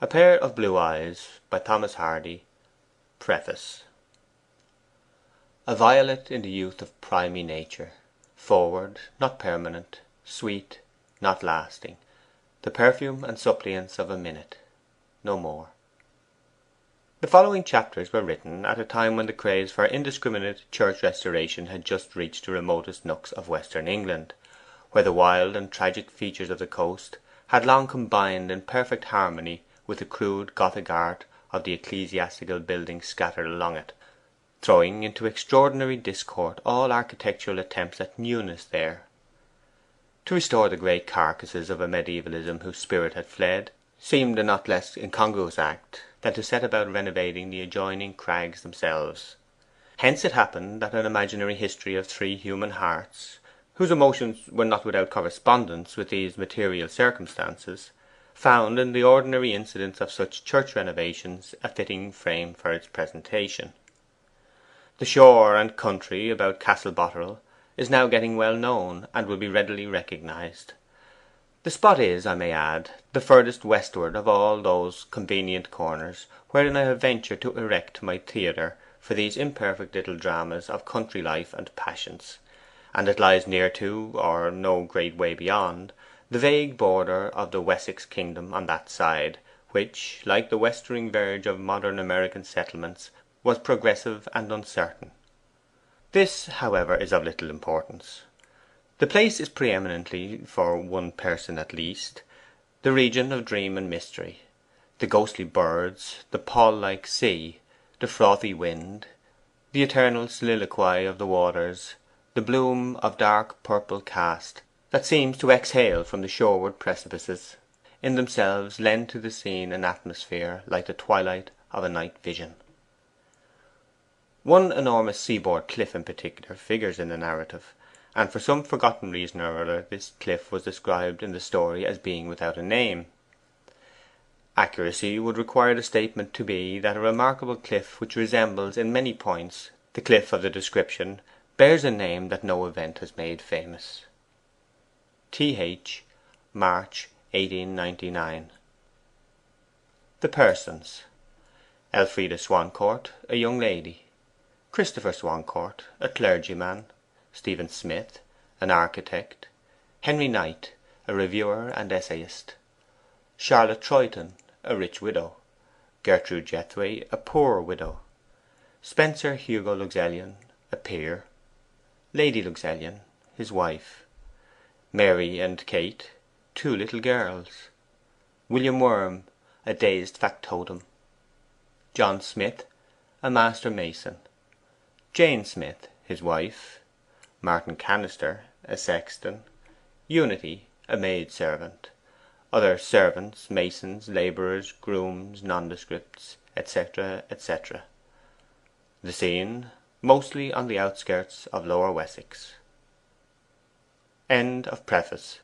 A Pair of Blue Eyes, by Thomas Hardy. Preface. A violet in the youth of primy nature, forward, not permanent, sweet, not lasting, the perfume and suppliance of a minute, no more. The following chapters were written at a time when the craze for indiscriminate church restoration had just reached the remotest nooks of western England, where the wild and tragic features of the coast had long combined in perfect harmony with the crude Gothic art of the ecclesiastical buildings scattered along it, throwing into extraordinary discord all architectural attempts at newness there. To restore the great carcases of a medievalism whose spirit had fled seemed a not less incongruous act than to set about renovating the adjoining crags themselves. Hence it happened that an imaginary history of three human hearts, whose emotions were not without correspondence with these material circumstances, found in the ordinary incidents of such church renovations a fitting frame for its presentation. The shore and country about Castle Boterel is now getting well known, and will be readily recognized. The spot is, I may add, the furthest westward of all those convenient corners wherein I have ventured to erect my theatre for these imperfect little dramas of country life and passions, and it lies near to, or no great way beyond, the vague border of the Wessex kingdom on that side, which, like the westering verge of modern American settlements, was progressive and uncertain. This, however, is of little importance. The place is preeminently, for one person at least, the region of dream and mystery. The ghostly birds, the pall like sea, the frothy wind, the eternal soliloquy of the waters, the bloom of dark purple cast that seems to exhale from the shoreward precipices, in themselves lend to the scene an atmosphere like the twilight of a night vision. One enormous seaboard cliff in particular figures in the narrative, and for some forgotten reason or other this cliff was described in the story as being without a name. Accuracy would require the statement to be that a remarkable cliff which resembles in many points the cliff of the description bears a name that no event has made famous. Th. March 1899. The persons: Elfride Swancourt, a young lady; Christopher Swancourt, a clergyman; Stephen Smith, an architect; Henry Knight, a reviewer and essayist; Charlotte Troyton, a rich widow; Gertrude Jethway, a poor widow; Spencer Hugo Luxellian, a peer; Lady Luxellian, his wife; Mary and Kate, two little girls; William Worm, a dazed factotum; John Smith, a master mason; Jane Smith, his wife; Martin Cannister, a sexton; Unity, a maid servant; other servants, masons, labourers, grooms, nondescripts, etc., etc. The scene mostly on the outskirts of Lower Wessex. End of preface.